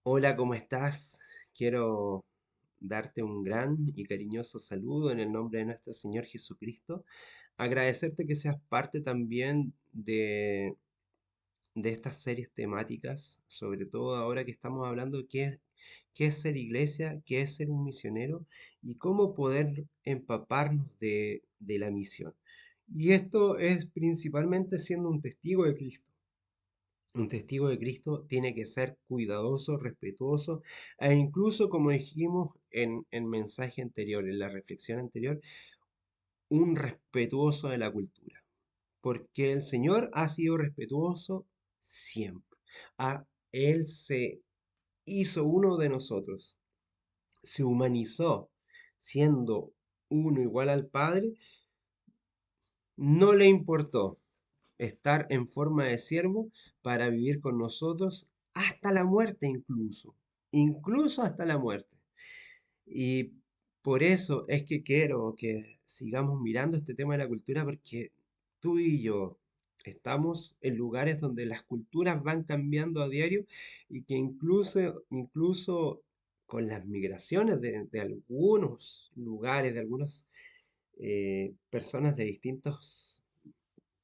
Hola, ¿cómo estás? Quiero darte un gran y cariñoso saludo en el nombre de nuestro Señor Jesucristo. Agradecerte que seas parte también de estas series temáticas, sobre todo ahora que estamos hablando de qué es ser iglesia, qué es ser un misionero y cómo poder empaparnos de la misión. Y esto es principalmente siendo un testigo de Cristo. Un testigo de Cristo tiene que ser cuidadoso, respetuoso e incluso, como dijimos en mensaje anterior, en la reflexión anterior, un respetuoso de la cultura. Porque el Señor ha sido respetuoso siempre. Él se hizo uno de nosotros, se humanizó siendo uno igual al Padre, no le importó estar en forma de siervo para vivir con nosotros hasta la muerte incluso hasta la muerte. Y por eso es que quiero que sigamos mirando este tema de la cultura porque tú y yo estamos en lugares donde las culturas van cambiando a diario y que incluso con las migraciones de algunos lugares, de algunas personas de distintos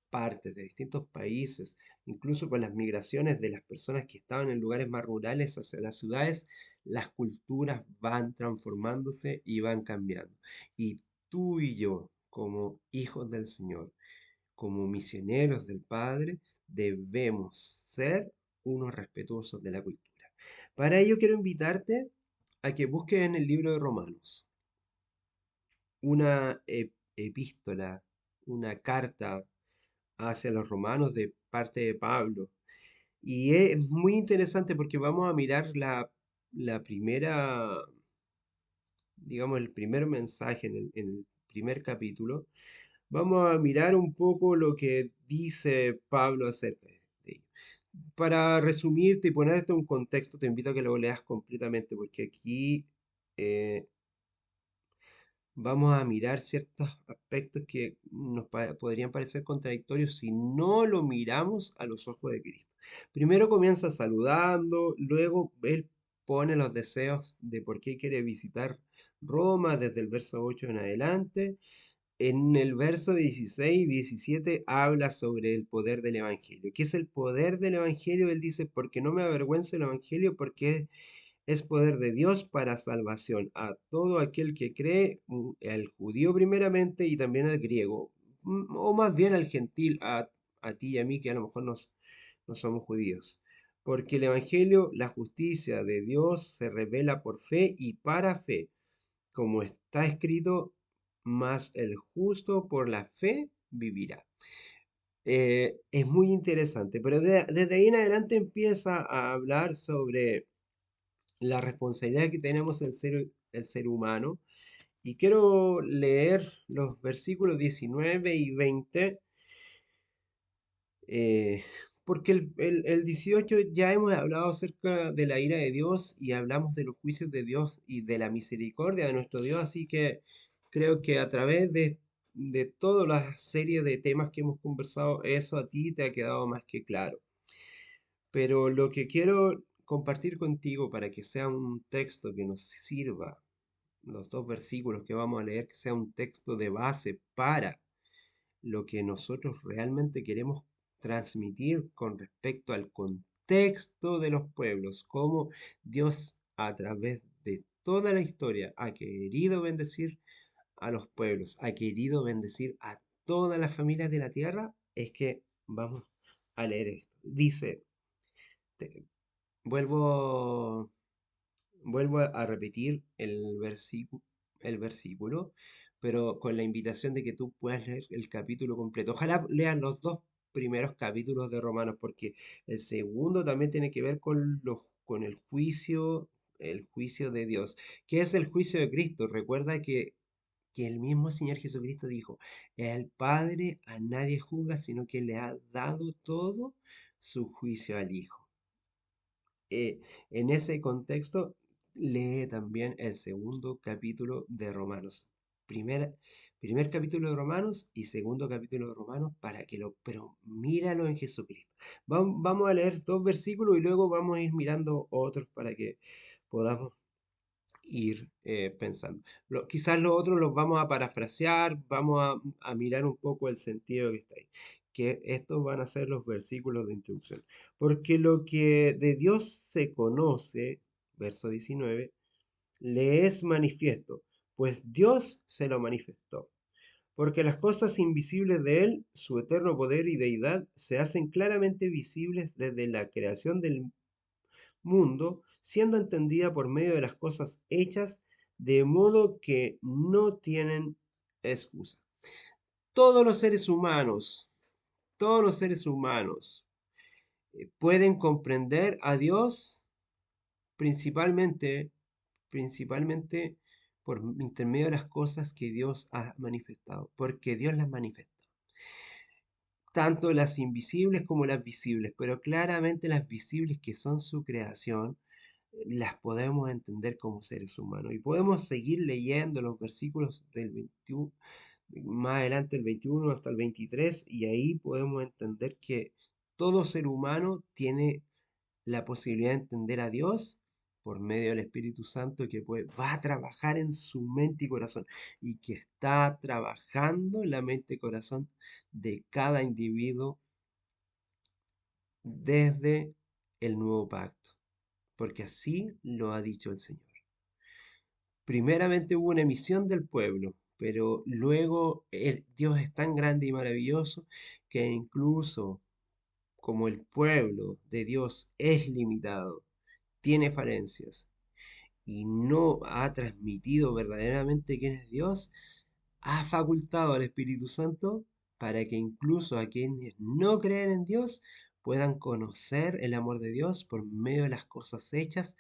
partes, de distintos países, incluso con las migraciones de las personas que estaban en lugares más rurales hacia las ciudades, las culturas van transformándose y van cambiando. Y tú y yo, como hijos del Señor, como misioneros del Padre, debemos ser unos respetuosos de la cultura. Para ello quiero invitarte a que busques en el libro de Romanos una epístola, una carta hacia los romanos de parte de Pablo. Y es muy interesante porque vamos a mirar la primera, digamos, el primer mensaje en el primer capítulo. Vamos a mirar un poco lo que dice Pablo acerca de ello. Para resumirte y ponerte un contexto, te invito a que lo leas completamente porque aquí eh, vamos a mirar ciertos aspectos que podrían parecer contradictorios si no lo miramos a los ojos de Cristo. Primero comienza saludando, luego él pone los deseos de por qué quiere visitar Roma desde el verso 8 en adelante. En el verso 16 y 17 habla sobre el poder del Evangelio. ¿Qué es el poder del Evangelio? Él dice, porque no me avergüenzo del Evangelio, porque es poder de Dios para salvación a todo aquel que cree, al judío primeramente y también al griego, o más bien al gentil, a ti y a mí que a lo mejor no somos judíos. Porque el Evangelio, la justicia de Dios se revela por fe y para fe, como está escrito, mas el justo por la fe vivirá. Es muy interesante, pero desde ahí en adelante empieza a hablar sobre la responsabilidad que tenemos el ser humano. Y quiero leer los versículos 19 y 20, eh, porque el 18 ya hemos hablado acerca de la ira de Dios y hablamos de los juicios de Dios y de la misericordia de nuestro Dios, así que creo que a través de toda la serie de temas que hemos conversado, eso a ti te ha quedado más que claro. Pero lo que quiero compartir contigo para que sea un texto que nos sirva, los dos versículos que vamos a leer, que sea un texto de base para lo que nosotros realmente queremos transmitir con respecto al contexto de los pueblos, cómo Dios a través de toda la historia ha querido bendecir a los pueblos, ha querido bendecir a todas las familias de la tierra, es que vamos a leer esto. Dice, te- vuelvo Vuelvo a repetir el versículo, pero con la invitación de que tú puedas leer el capítulo completo. Ojalá lean los dos primeros capítulos de Romanos, porque el segundo también tiene que ver con el juicio de Dios. ¿Qué es el juicio de Cristo? Recuerda que el mismo Señor Jesucristo dijo, el Padre a nadie juzga, sino que le ha dado todo su juicio al Hijo. eh, en ese contexto, lee también el segundo capítulo de Romanos. Primera, Primer capítulo de Romanos y segundo capítulo de Romanos para que lo, pero míralo en Jesucristo. Vamos a leer dos versículos y luego vamos a ir mirando otros para que podamos ir pensando. Quizás los otros los vamos a parafrasear, vamos a mirar un poco el sentido que está ahí. Que estos van a ser los versículos de introducción. Porque lo que de Dios se conoce, verso 19, le es manifiesto, pues Dios se lo manifestó. Porque las cosas invisibles de Él, su eterno poder y deidad, se hacen claramente visibles desde la creación del mundo, siendo entendida por medio de las cosas hechas, de modo que no tienen excusa. Todos los seres humanos, todos los seres humanos pueden comprender a Dios principalmente, principalmente por intermedio de las cosas que Dios ha manifestado, porque Dios las manifestó. Tanto las invisibles como las visibles, pero claramente las visibles que son su creación, las podemos entender como seres humanos. Y podemos seguir leyendo los versículos del 21, más adelante el 21 hasta el 23, y ahí podemos entender que todo ser humano tiene la posibilidad de entender a Dios por medio del Espíritu Santo que va a trabajar en su mente y corazón y que está trabajando en la mente y corazón de cada individuo desde el nuevo pacto, porque así lo ha dicho el Señor. Primeramente hubo una emisión del pueblo, pero luego Dios es tan grande y maravilloso que incluso como el pueblo de Dios es limitado, tiene falencias y no ha transmitido verdaderamente quién es Dios, ha facultado al Espíritu Santo para que incluso a quienes no creen en Dios puedan conocer el amor de Dios por medio de las cosas hechas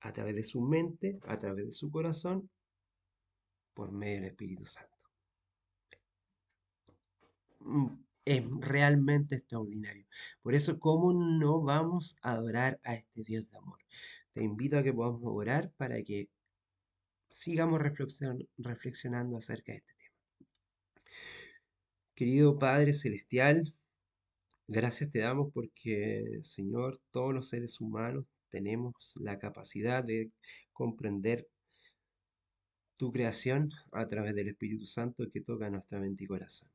a través de su mente, a través de su corazón, por medio del Espíritu Santo. Mm, Es realmente extraordinario. Por eso, ¿cómo no vamos a adorar a este Dios de amor? Te invito a que podamos orar para que sigamos reflexionando acerca de este tema. Querido Padre Celestial, gracias te damos porque, Señor, todos los seres humanos tenemos la capacidad de comprender tu creación a través del Espíritu Santo que toca nuestra mente y corazón.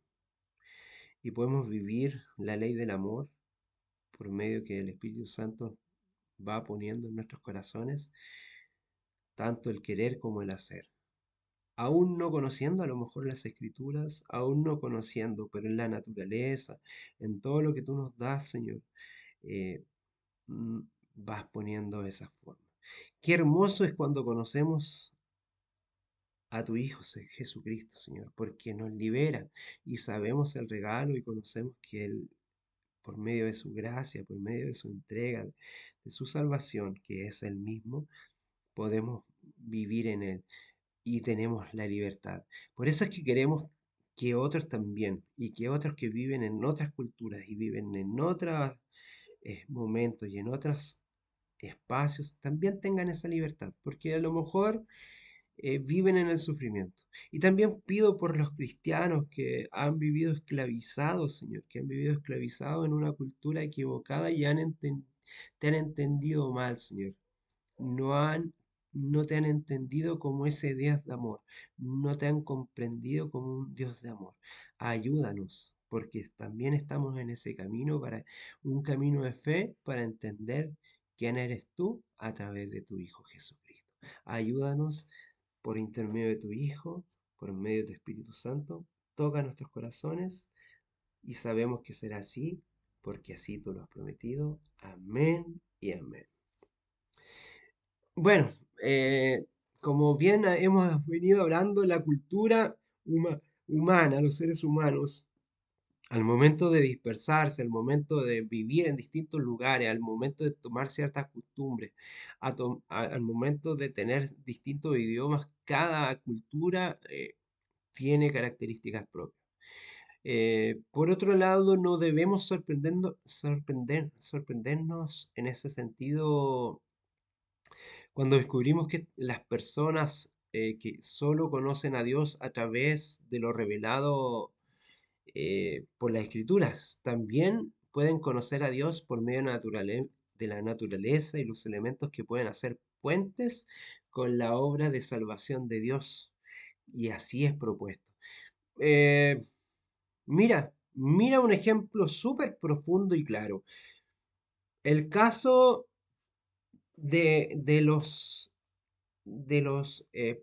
Y podemos vivir la ley del amor por medio que el Espíritu Santo va poniendo en nuestros corazones tanto el querer como el hacer. Aún no conociendo a lo mejor las escrituras, aún no conociendo, pero en la naturaleza, en todo lo que tú nos das, Señor, eh, mm, vas poniendo esa forma. Qué hermoso es cuando conocemos a tu Hijo Jesucristo, Señor, porque nos libera y sabemos el regalo y conocemos que Él, por medio de su gracia, por medio de su entrega, de su salvación, que es el mismo, podemos vivir en Él y tenemos la libertad. Por eso es que queremos que otros también, y que otros que viven en otras culturas y viven en otros momentos y en otros espacios, también tengan esa libertad, porque a lo mejor viven en el sufrimiento. Y también pido por los cristianos que han vivido esclavizados, Señor, que han vivido esclavizados en una cultura equivocada y te han entendido mal, Señor. No han, no te han entendido como ese Dios de amor, no te han comprendido como un Dios de amor. Ayúdanos, porque también estamos en ese camino para un camino de fe para entender quién eres tú a través de tu Hijo Jesucristo. Ayúdanos por intermedio de tu Hijo, por medio de tu Espíritu Santo, toca nuestros corazones y sabemos que será así, porque así tú lo has prometido. Amén y amén. Bueno, como bien hemos venido hablando, la cultura humana, los seres humanos, al momento de dispersarse, al momento de vivir en distintos lugares, al momento de tomar ciertas costumbres, al momento de tener distintos idiomas, cada cultura tiene características propias. Por otro lado, no debemos sorprendernos en ese sentido cuando descubrimos que las personas que solo conocen a Dios a través de lo revelado por las escrituras. También pueden conocer a Dios por medio de la naturaleza y los elementos que pueden hacer puentes con la obra de salvación de Dios. Y así es propuesto. Eh, mira un ejemplo súper profundo y claro. El caso de los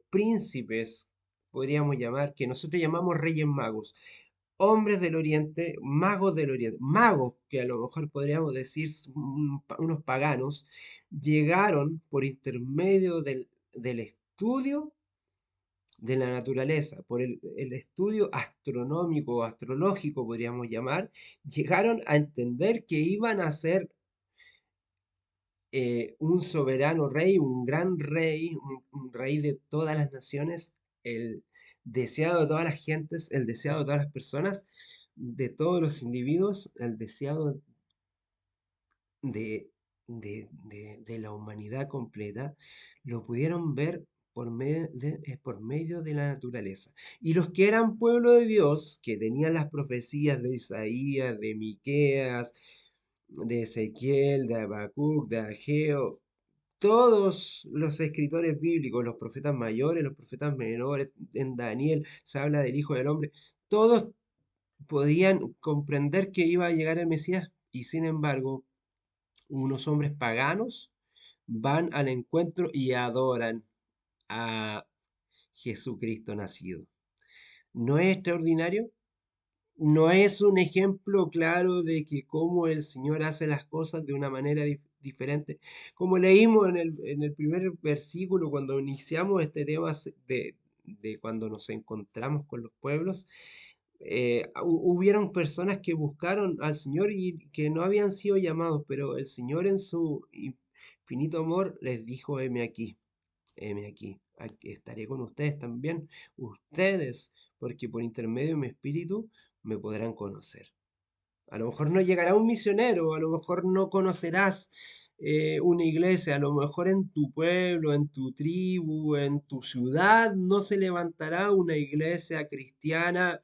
príncipes, podríamos llamar, que nosotros llamamos reyes magos, hombres del Oriente, magos que a lo mejor podríamos decir unos paganos, llegaron por intermedio del estudio de la naturaleza, por el estudio astronómico o astrológico, podríamos llamar, llegaron a entender que iban a ser un soberano rey, un gran rey, un rey de todas las naciones, el deseado de todas las gentes, el deseado de todas las personas, de todos los individuos, el deseado de la humanidad completa, lo pudieron ver por medio de la naturaleza. Y los que eran pueblo de Dios, que tenían las profecías de Isaías, de Miqueas, de Ezequiel, de Habacuc, de Ageo, todos los escritores bíblicos, los profetas mayores, los profetas menores, en Daniel se habla del Hijo del Hombre, todos podían comprender que iba a llegar el Mesías y sin embargo unos hombres paganos van al encuentro y adoran a Jesucristo nacido. ¿No es extraordinario? ¿No es un ejemplo claro de que cómo el Señor hace las cosas de una manera diferente? Como leímos en el primer versículo, cuando iniciamos este tema de cuando nos encontramos con los pueblos, hubieron personas que buscaron al Señor y que no habían sido llamados, pero el Señor en su infinito amor les dijo, heme aquí estaré con ustedes también, ustedes, porque por intermedio de mi espíritu me podrán conocer. A lo mejor no llegará un misionero, a lo mejor no conocerás una iglesia, a lo mejor en tu pueblo, en tu tribu, en tu ciudad no se levantará una iglesia cristiana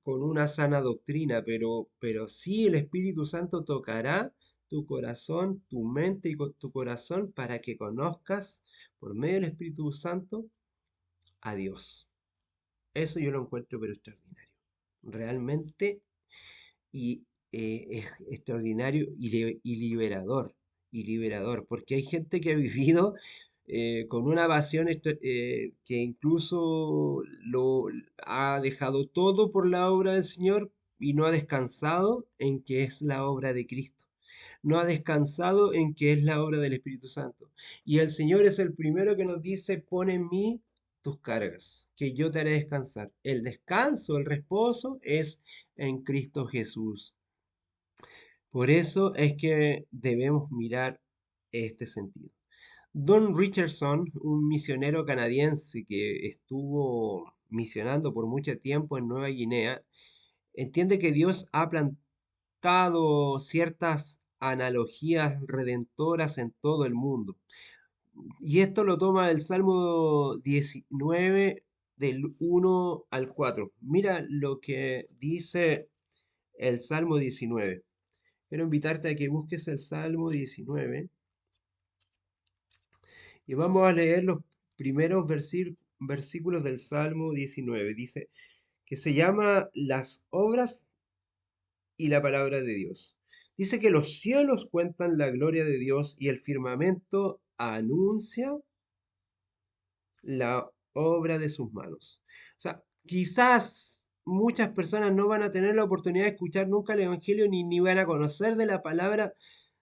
con una sana doctrina, pero sí el Espíritu Santo tocará tu corazón, tu mente y tu corazón para que conozcas por medio del Espíritu Santo a Dios. Eso yo lo encuentro pero extraordinario. Realmente y es extraordinario y liberador. Y liberador, porque hay gente que ha vivido con una pasión que incluso lo ha dejado todo por la obra del Señor y no ha descansado en que es la obra de Cristo. No ha descansado en que es la obra del Espíritu Santo. Y el Señor es el primero que nos dice, pon en mí tus cargas, que yo te haré descansar. El descanso, el reposo es en Cristo Jesús. Por eso es que debemos mirar este sentido. Don Richardson, un misionero canadiense que estuvo misionando por mucho tiempo en Nueva Guinea, entiende que Dios ha plantado ciertas analogías redentoras en todo el mundo. Y esto lo toma del Salmo 19, del 1 al 4. Mira lo que dice el Salmo 19. Quiero invitarte a que busques el Salmo 19 y vamos a leer los primeros versículos del Salmo 19. Dice que se llama Las obras y la palabra de Dios. Dice que los cielos cuentan la gloria de Dios y el firmamento anuncia la obra de sus manos. O sea, quizás muchas personas no van a tener la oportunidad de escuchar nunca el Evangelio ni van a conocer de la palabra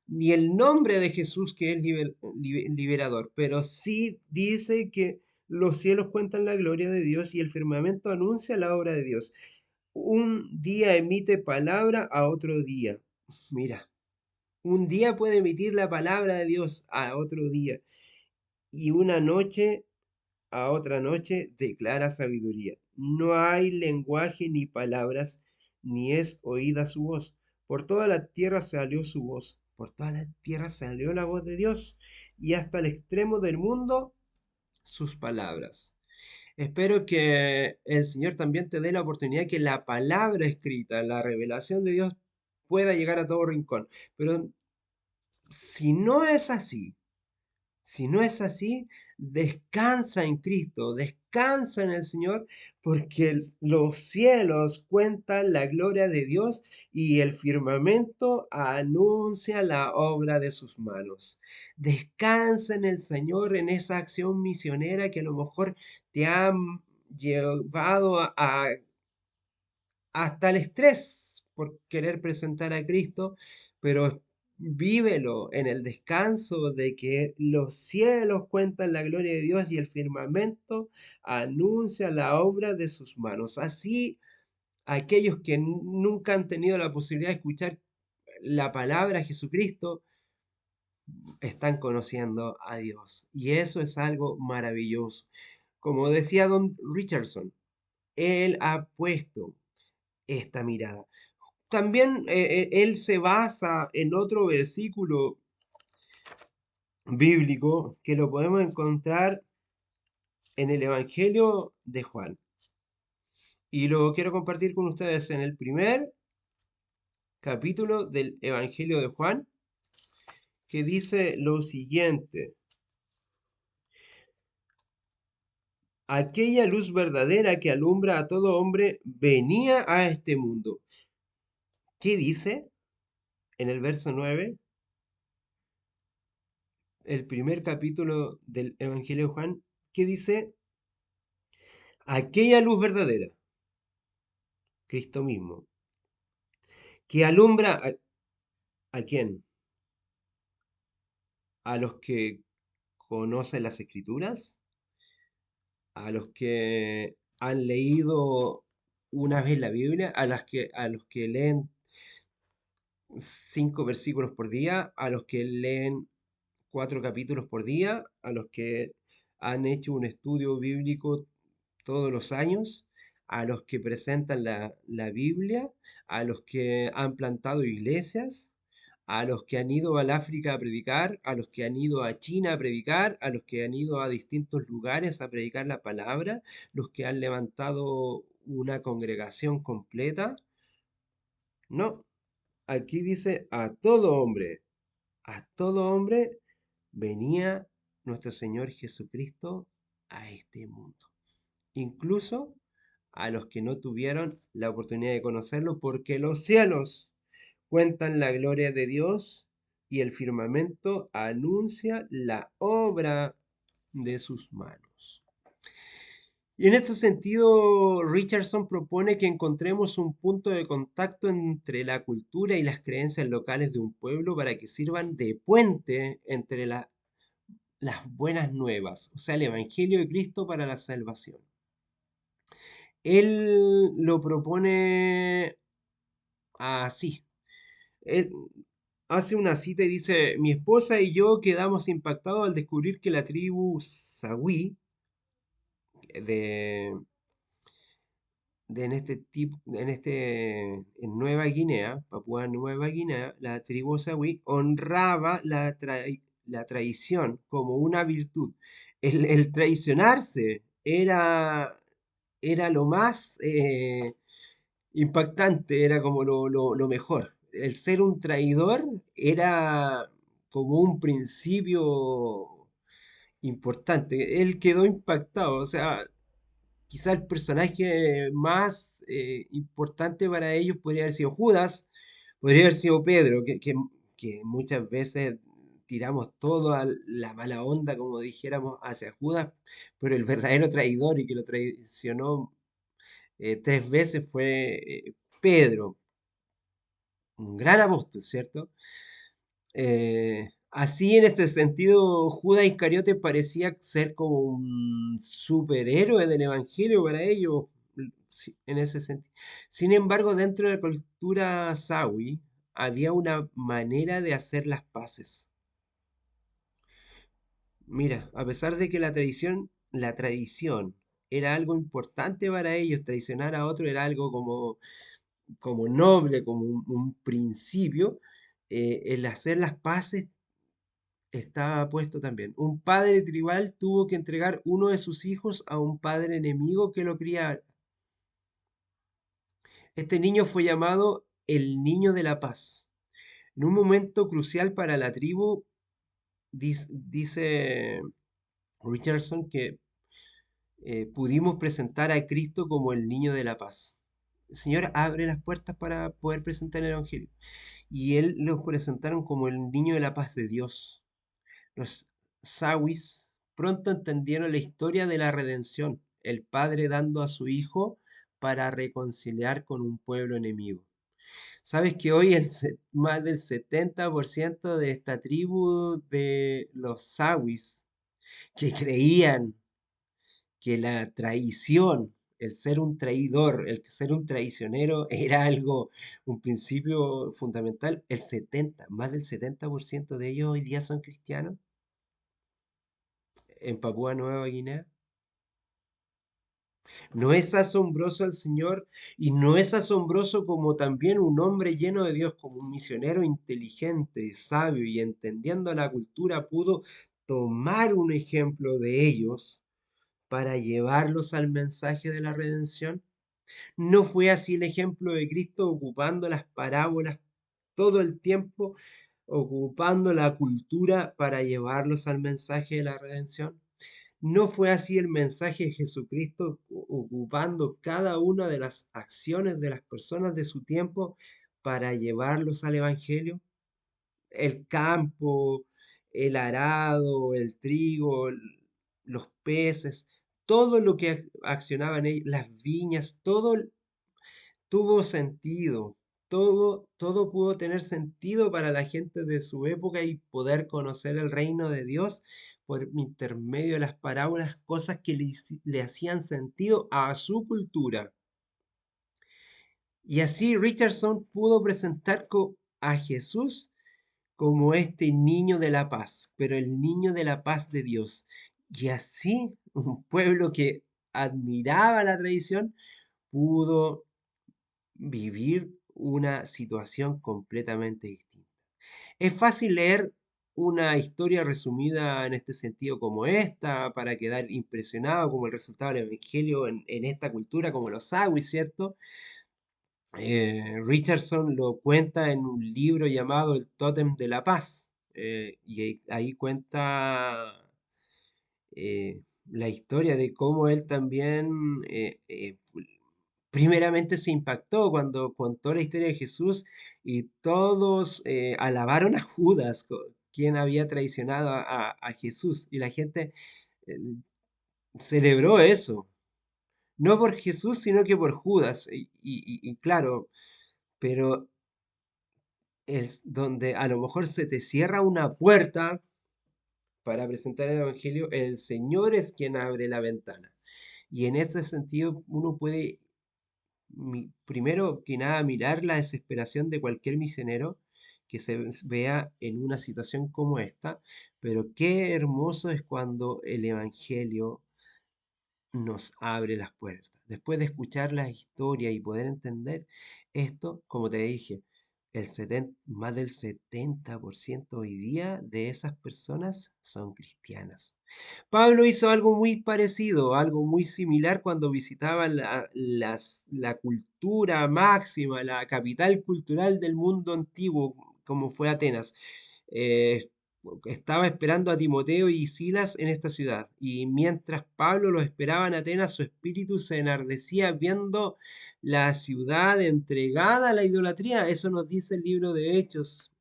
ni el nombre de Jesús que es liberador, pero sí dice que los cielos cuentan la gloria de Dios y el firmamento anuncia la obra de Dios. Un día emite palabra a otro día. Mira, un día puede emitir la palabra de Dios a otro día y una noche a otra noche declara sabiduría. No hay lenguaje ni palabras, ni es oída su voz. Por toda la tierra salió su voz, por toda la tierra salió la voz de Dios, y hasta el extremo del mundo sus palabras. Espero que el Señor también te dé la oportunidad que la palabra escrita, la revelación de Dios, pueda llegar a todo rincón. Pero si no es así, si no es así, descansa en Cristo, descansa en el Señor, porque los cielos cuentan la gloria de Dios y el firmamento anuncia la obra de sus manos. Descansa en el Señor, en esa acción misionera que a lo mejor te ha llevado hasta el estrés por querer presentar a Cristo, pero vívelo en el descanso de que los cielos cuentan la gloria de Dios y el firmamento anuncia la obra de sus manos. Así, aquellos que nunca han tenido la posibilidad de escuchar la palabra de Jesucristo están conociendo a Dios. Y eso es algo maravilloso. Como decía Don Richardson, él ha puesto esta mirada. También él se basa en otro versículo bíblico que lo podemos encontrar en el Evangelio de Juan. Y lo quiero compartir con ustedes en el primer capítulo del Evangelio de Juan, que dice lo siguiente. Aquella luz verdadera que alumbra a todo hombre venía a este mundo. ¿Qué dice en el verso 9? El primer capítulo del Evangelio de Juan, ¿qué dice? Aquella luz verdadera, Cristo mismo, que alumbra a quién? A los que conocen las escrituras, a los que han leído una vez la Biblia, a los que leen 5 versículos por día, a los que leen 4 capítulos por día, a los que han hecho un estudio bíblico todos los años, a los que presentan la Biblia, a los que han plantado iglesias, a los que han ido al África a predicar, a los que han ido a China a predicar, a los que han ido a distintos lugares a predicar la palabra, los que han levantado una congregación completa. No, aquí dice a todo hombre venía nuestro Señor Jesucristo a este mundo, incluso a los que no tuvieron la oportunidad de conocerlo, porque los cielos cuentan la gloria de Dios y el firmamento anuncia la obra de sus manos. Y en este sentido, Richardson propone que encontremos un punto de contacto entre la cultura y las creencias locales de un pueblo para que sirvan de puente entre las buenas nuevas, o sea, el Evangelio de Cristo para la salvación. Él lo propone así. Él hace una cita y dice, mi esposa y yo quedamos impactados al descubrir que la tribu Sawi de, en Nueva Guinea, Papúa Nueva Guinea, la tribu Sawi honraba la traición como una virtud. El traicionarse era lo más impactante, era como lo mejor. El ser un traidor era como un principio importante. Él quedó impactado, o sea, quizá el personaje más importante para ellos podría haber sido Judas, podría haber sido Pedro, que muchas veces tiramos todo a la mala onda, como dijéramos, hacia Judas, pero el verdadero traidor y que lo traicionó 3 veces fue Pedro, un gran apóstol, ¿cierto? Así, en este sentido, Judas Iscariote parecía ser como un superhéroe del Evangelio para ellos, sí, en ese sentido. Sin embargo, dentro de la cultura Sawi había una manera de hacer las paces. Mira, a pesar de que la tradición era algo importante para ellos, traicionar a otro era algo como noble, como un principio, el hacer las paces estaba puesto también. Un padre tribal tuvo que entregar uno de sus hijos a un padre enemigo que lo criara. Este niño fue llamado el Niño de la Paz. En un momento crucial para la tribu, dice Richardson que pudimos presentar a Cristo como el Niño de la Paz. El Señor abre las puertas para poder presentar el Evangelio. Y él lo presentaron como el Niño de la Paz de Dios. Los Sawis pronto entendieron la historia de la redención, el Padre dando a su Hijo para reconciliar con un pueblo enemigo. Sabes que hoy más del 70% de esta tribu de los Sawis que creían que la traición, el ser un traidor, el ser un traicionero era algo, un principio fundamental, más del 70% de ellos hoy día son cristianos en Papúa Nueva Guinea. ¿No es asombroso el Señor? Y no es asombroso como también un hombre lleno de Dios, como un misionero inteligente, sabio y entendiendo la cultura pudo tomar un ejemplo de ellos para llevarlos al mensaje de la redención. ¿No fue así el ejemplo de Cristo ocupando las parábolas todo el tiempo, ocupando la cultura para llevarlos al mensaje de la redención? ¿No fue así el mensaje de Jesucristo ocupando cada una de las acciones de las personas de su tiempo para llevarlos al Evangelio? El campo, el arado, el trigo, los peces, todo lo que accionaban ellos, las viñas, todo tuvo sentido. Todo pudo tener sentido para la gente de su época y poder conocer el reino de Dios por intermedio de las parábolas, cosas que le hacían sentido a su cultura. Y así Richardson pudo presentar a Jesús como este niño de la paz, pero el niño de la paz de Dios. Y así un pueblo que admiraba la tradición pudo vivir una situación completamente distinta. Es fácil leer una historia resumida en este sentido como esta, para quedar impresionado como el resultado del Evangelio en esta cultura, como los Sawis, ¿cierto? Richardson lo cuenta en un libro llamado El Tótem de la Paz, y ahí cuenta la historia de cómo él también primeramente se impactó cuando contó la historia de Jesús y todos alabaron a Judas, quien había traicionado a Jesús. Y la gente eh, celebró eso, no por Jesús, sino que por Judas. Y claro, pero es donde a lo mejor se te cierra una puerta para presentar el Evangelio, el Señor es quien abre la ventana. Y en ese sentido uno puede primero que nada, mirar la desesperación de cualquier misionero que se vea en una situación como esta, pero qué hermoso es cuando el Evangelio nos abre las puertas. Después de escuchar la historia y poder entender esto, como te dije, más del 70% hoy día de esas personas son cristianas. Pablo hizo algo muy parecido, algo muy similar cuando visitaba la cultura máxima, la capital cultural del mundo antiguo, como fue Atenas. Eh, Estaba esperando a Timoteo y Silas en esta ciudad, y mientras Pablo los esperaba en Atenas, su espíritu se enardecía viendo la ciudad entregada a la idolatría. Eso nos dice el libro de Hechos,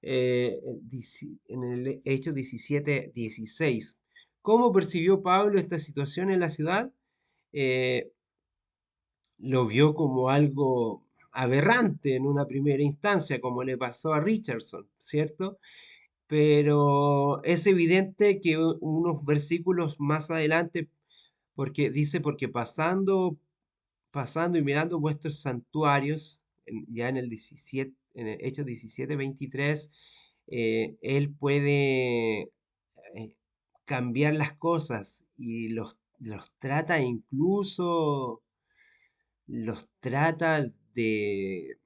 en el Hechos 17:16. ¿Cómo percibió Pablo esta situación en la ciudad? Eh, lo vio como algo aberrante en una primera instancia, como le pasó a Richardson, ¿cierto? Pero es evidente que unos versículos más adelante, porque dice, porque pasando y mirando vuestros santuarios, ya en el 17, en el Hechos 17:23, él puede cambiar las cosas y los trata incluso, los trata de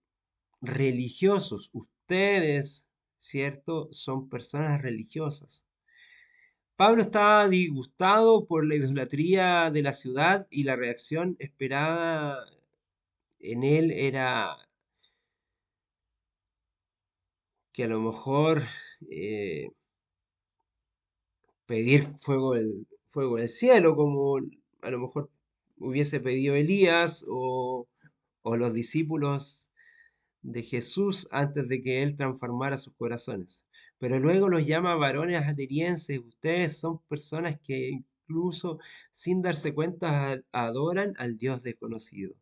religiosos. Ustedes, ¿cierto? Son personas religiosas. Pablo estaba disgustado por la idolatría de la ciudad y la reacción esperada en él era que a lo mejor eh, pedir fuego del cielo, como a lo mejor hubiese pedido Elías o los discípulos de Jesús antes de que él transformara sus corazones. Pero luego los llama varones atenienses. Ustedes son personas que incluso sin darse cuenta adoran al Dios desconocido.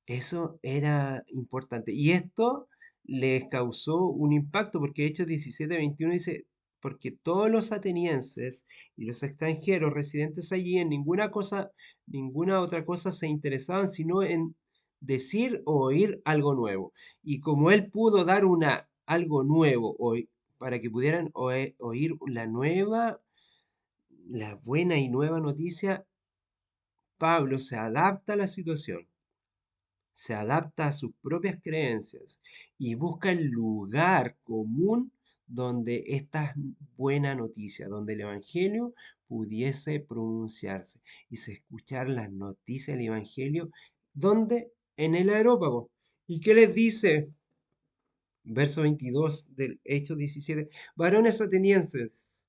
Eso era importante. Y esto les causó un impacto, porque Hechos 17:21 dice, porque todos los atenienses y los extranjeros residentes allí en ninguna otra cosa se interesaban, sino en decir o oír algo nuevo. Y como él pudo dar algo nuevo para que pudieran oír la buena y nueva noticia, Pablo se adapta a la situación, se adapta a sus propias creencias y busca el lugar común donde esta buena noticia, donde el Evangelio pudiese pronunciarse y se escuchar las noticias del Evangelio, donde en el aerópago. ¿Y qué les dice? Verso 22 del Hechos 17. Varones atenienses,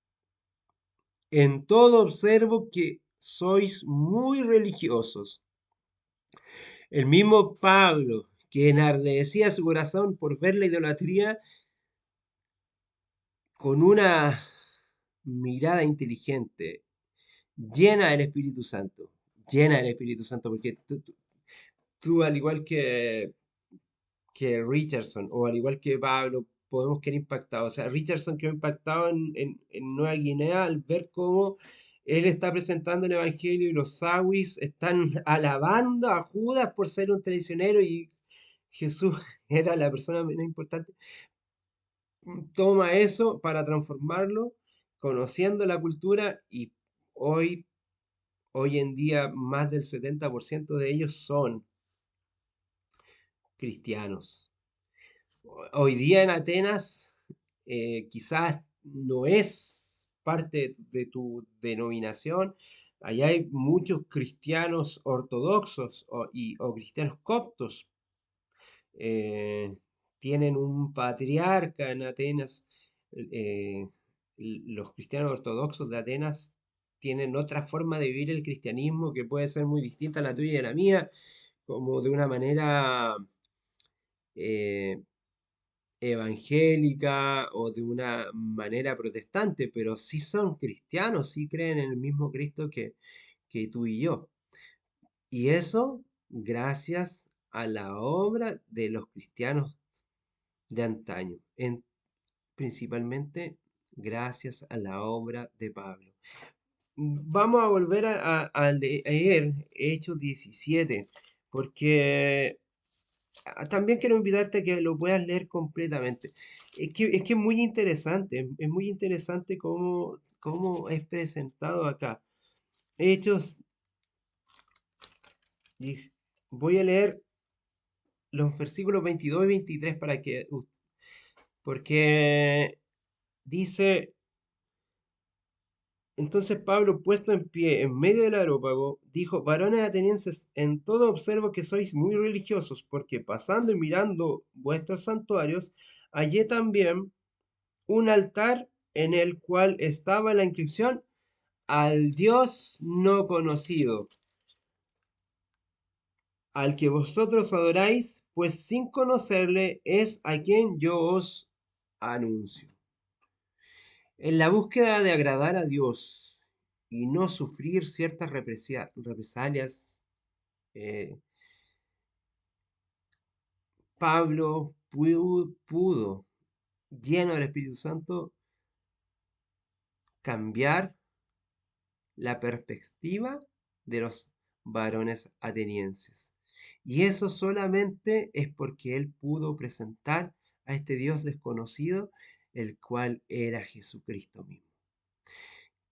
en todo observo que sois muy religiosos. El mismo Pablo, que enardecía su corazón por ver la idolatría, con una mirada inteligente, llena del Espíritu Santo, llena del Espíritu Santo, porque tú, al igual que Richardson, o al igual que Pablo, podemos quedar impactados. O sea, Richardson quedó impactado en Nueva Guinea al ver cómo él está presentando el Evangelio y los Sawis están alabando a Judas por ser un traicionero y Jesús era la persona menos importante. Toma eso para transformarlo, conociendo la cultura y hoy, hoy en día más del 70% de ellos son cristianos. Hoy día en Atenas quizás no es parte de tu denominación. Allá hay muchos cristianos ortodoxos o cristianos coptos. eh, Tienen un patriarca en Atenas. eh, los cristianos ortodoxos de Atenas tienen otra forma de vivir el cristianismo que puede ser muy distinta a la tuya y a la mía, como de una manera eh, evangélica o de una manera protestante, pero sí son cristianos, sí creen en el mismo Cristo que tú y yo. Y eso gracias a la obra de los cristianos de antaño, principalmente gracias a la obra de Pablo. Vamos a volver a leer Hechos 17, porque también quiero invitarte a que lo puedas leer completamente. Es que es muy interesante cómo es presentado acá. Hechos, dice- voy a leer los versículos 22 y 23 porque dice, entonces Pablo, puesto en pie en medio del areópago, dijo, varones atenienses, en todo observo que sois muy religiosos, porque pasando y mirando vuestros santuarios, hallé también un altar en el cual estaba la inscripción al Dios no conocido, al que vosotros adoráis, pues sin conocerle es a quien yo os anuncio. En la búsqueda de agradar a Dios y no sufrir ciertas represalias, eh, Pablo pudo, lleno del Espíritu Santo, cambiar la perspectiva de los varones atenienses. Y eso solamente es porque él pudo presentar a este Dios desconocido, el cual era Jesucristo mismo.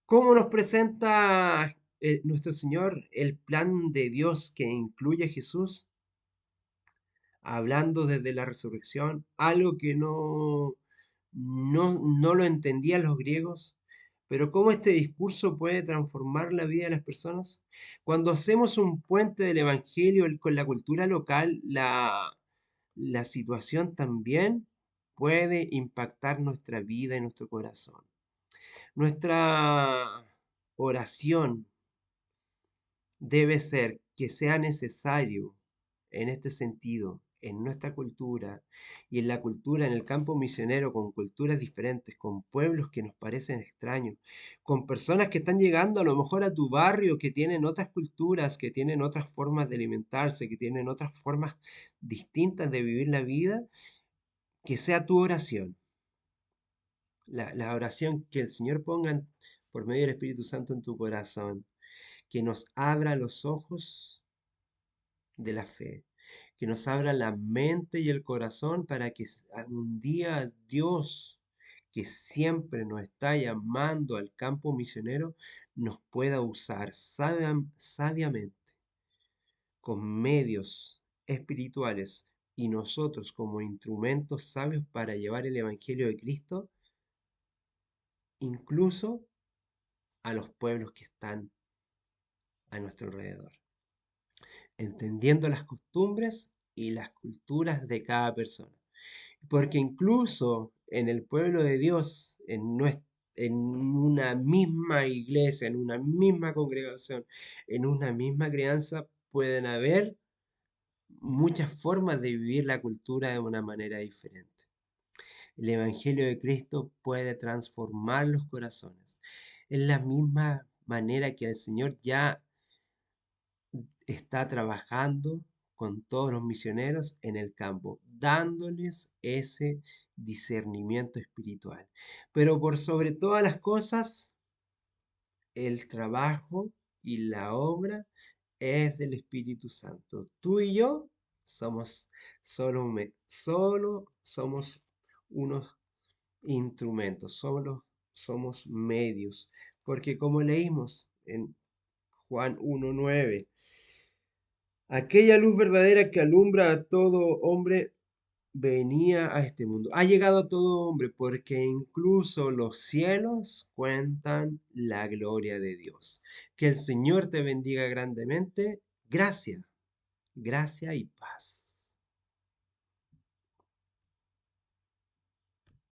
¿Cómo nos presenta nuestro Señor el plan de Dios que incluye a Jesús? hablando desde la resurrección, algo que no lo entendían los griegos, pero cómo este discurso puede transformar la vida de las personas. Cuando hacemos un puente del Evangelio con la cultura local, la situación también puede impactar nuestra vida y nuestro corazón. Nuestra oración debe ser que sea necesario en este sentido, en nuestra cultura y en la cultura, en el campo misionero, con culturas diferentes, con pueblos que nos parecen extraños, con personas que están llegando a lo mejor a tu barrio, que tienen otras culturas, que tienen otras formas de alimentarse, que tienen otras formas distintas de vivir la vida, que sea tu oración. La oración que el Señor ponga por medio del Espíritu Santo en tu corazón, que nos abra los ojos de la fe, que nos abra la mente y el corazón para que un día Dios, que siempre nos está llamando al campo misionero, nos pueda usar sabiamente con medios espirituales y nosotros como instrumentos sabios para llevar el Evangelio de Cristo, incluso a los pueblos que están a nuestro alrededor, entendiendo las costumbres y las culturas de cada persona. Porque incluso en el pueblo de Dios, en una misma iglesia, en una misma congregación, en una misma crianza, pueden haber muchas formas de vivir la cultura de una manera diferente. El Evangelio de Cristo puede transformar los corazones. Es la misma manera que el Señor ya está trabajando con todos los misioneros en el campo, dándoles ese discernimiento espiritual. Pero por sobre todas las cosas, el trabajo y la obra es del Espíritu Santo. Tú y yo somos solo somos unos instrumentos, solo somos medios, porque como leímos en Juan 1:9, aquella luz verdadera que alumbra a todo hombre venía a este mundo. Ha llegado a todo hombre porque incluso los cielos cuentan la gloria de Dios. Que el Señor te bendiga grandemente. Gracias, gracia y paz.